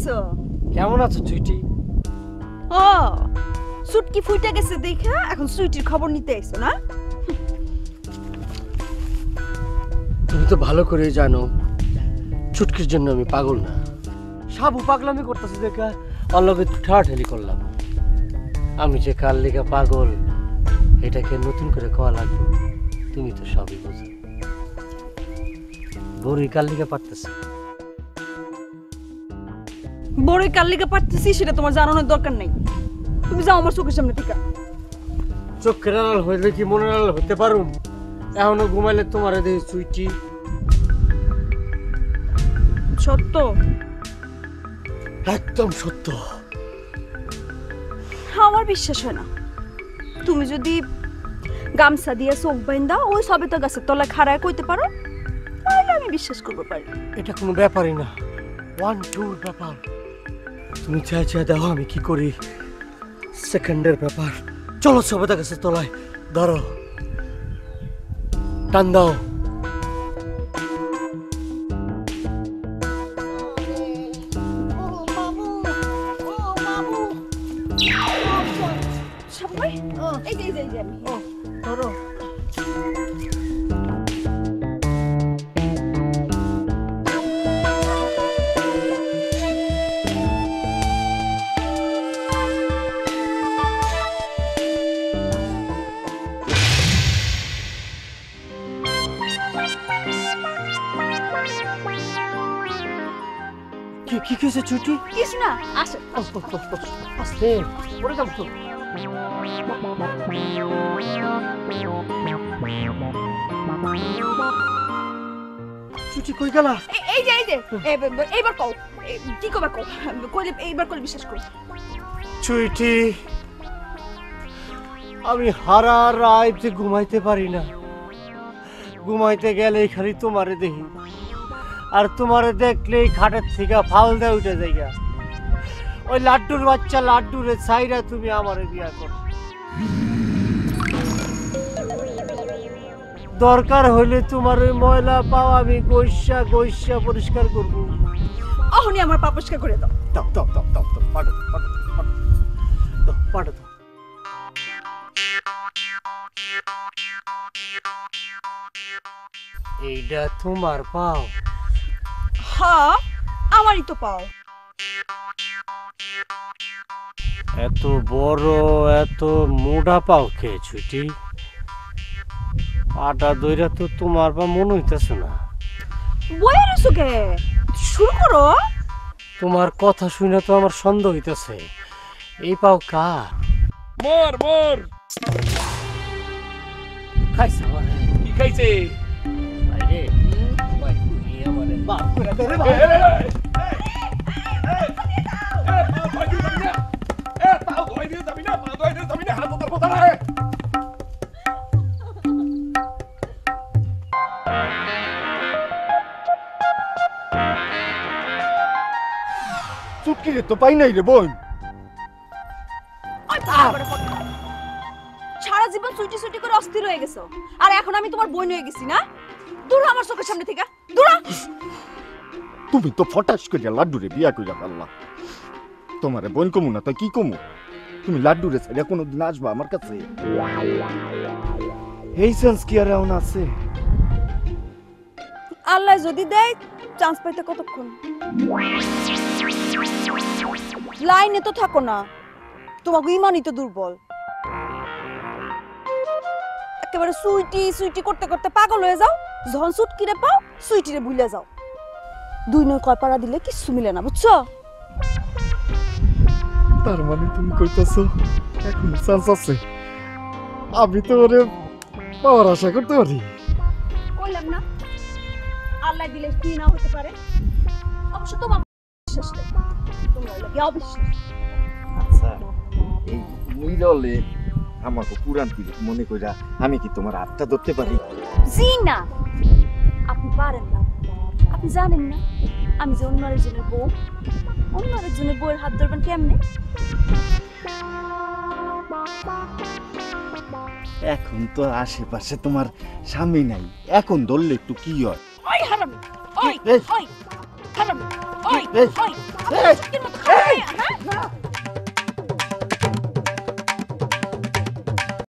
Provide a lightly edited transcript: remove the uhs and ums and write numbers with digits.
আইছো? কেমন আছো চুইটি? ও সুটকি ফুইটা গেছে দেখা এখন সুইটির খবর নিতে আইছো না? তুমি তো ভালো করে জানো চুটকির জন্য আমি পাগল না। সাবু পাগলামি করতেছে দেখা অল্লগে ঠাঠালি করলাম। আমি যে কার লেগা পাগল এটাকে নতুন করে কওয়া লাগবে? তুমি তো সবই বোঝো। বড়ই কার লেগা পারতেছে? বড়ই কার লেগা পারতেছি সেটা তোমার জানানোর দরকার নাই। তুমি যাও আমার চোখের সামনে থেকে। চোখের আড়াল হইলে কি মনের আড়াল হতে পারুম? এখনো ঘুমাইলে তোমারে দেখি চুইটি। সত্য? একদম সত্য। আমার বিশ্বাস হয় না। তুমি যদি গামছা দিয়ে চোখ বাইন্দা ওই সবেতা গাছের তলায় খাড়ায় কইতে পারো তাহলে আমি বিশ্বাস করবো পারি। এটা কোনো ব্যাপারই না, 1-2 ব্যাপার। তুমি চাই চাই দেখো আমি কি করি। সেকেন্ডের ব্যাপার। চলো সবেতা গাছের তলায়, ধরো টান দাও। ধরো কি কিছু ছুটি? কিছু না, আসো। আস্তে পড়ে যাবো তো। ছুটি কই গেলা? এই যে এইবার কও কি কবে কও কইলে এইবার কইলে বিশ্বাস করো। ছুটি আমি হারা রাত ঘুমাইতে পারি না। ঘুমাইতে গেলে খালি তোমারে দেখি, আর তোমারে দেখলেই খাটের থেকে ফাল দেয় উঠে যাইগা। ওই লাড্ডুর বাচ্চা লাড্ডুরে ছাইরা তুমি আমারে বিয়া করো। দরকার হইলে তোমার ওই ময়লা পাও আমি গৈসা গৈসা পরিষ্কার করবো। অহনি আমার পা পরিষ্কার করে দাও। দাও দাও দাও দাও দাও, পাঠো পাঠো পাঠো পাঠো। এইটা তোমার পাও? হ্যাঁ আমারই তো পাও। এত বড় এত মোটা পাও কে ছুটি? পাটা দইরা তো তোমার পা মনে হইতেছে না। বইয়ে রইছো কে? শুরু করো। তোমার কথা শুনে তো আমার সন্দেহ হইতেছে। এই পাও কার? মোর মোর খাইছে আমারে? কি খাইছে? আরে ভাই তুমি আমারে বাপ করে দে রে বাপ। চুটকি তো পাই নাই রে বোন। সারা জীবন সুইটি সুইটি করে অস্থির হয়ে গেছো, আর এখন আমি তোমার বোন হয়ে গেছি না? দূর আমার চোখের সামনে থেকে দূর। তুমি তো ফটাস করে লাড্ডুরে বিয়া কইরা ফেললা। তোমারে বোন কমু না তো কি কমু? তুমি লাড্ডুরে ছেড়ে কোনোদিন আসবা আমার কাছে? এই সেন্স কি আর এমন আছে? আল্লাহ যদি দেয় চান্স পাইতে কতক্ষণ? লাইনে তো থাকো না, তোমাকে ইমানই তো দুর্বল। একেবারে সুইটি সুইটি করতে করতে পাগল হয়ে যাও, যখন সুটকিরে পাও সুইটিরে ভুলে যাও। দুই নয় কয় পাড়া দিলে কিচ্ছু মিলে না, বুঝছো? তার মানে তুমি কইতাছো এখন চান্স আছে? আমি তো ওরে পাওয়ার আশা করতে পারি। কইলাম না আল্লাহ দিলে কি না হতে পারে। অবশ্য তোমার বিশ্বাস নেই, তোমরা লাগে অবিশ্বাস। আচ্ছা এই মুইললে আমাকে পুরান কি মনে কইরা আমি কি তোমার হাতটা ধরতে পারি? জি না, আপনি পারেন না। আপনি জানেন না আমি যে অন্য আরেকজনের বউ, অন্য আরেকজনের বউয়ের হাত ধরবেন কেমনে? এখন তো আশেপাশে তোমার স্বামী নাই, এখন ধরলে একটু কি হয়? ওই হারামি, ওই এই। ওই হারামি, ওই এই। ওই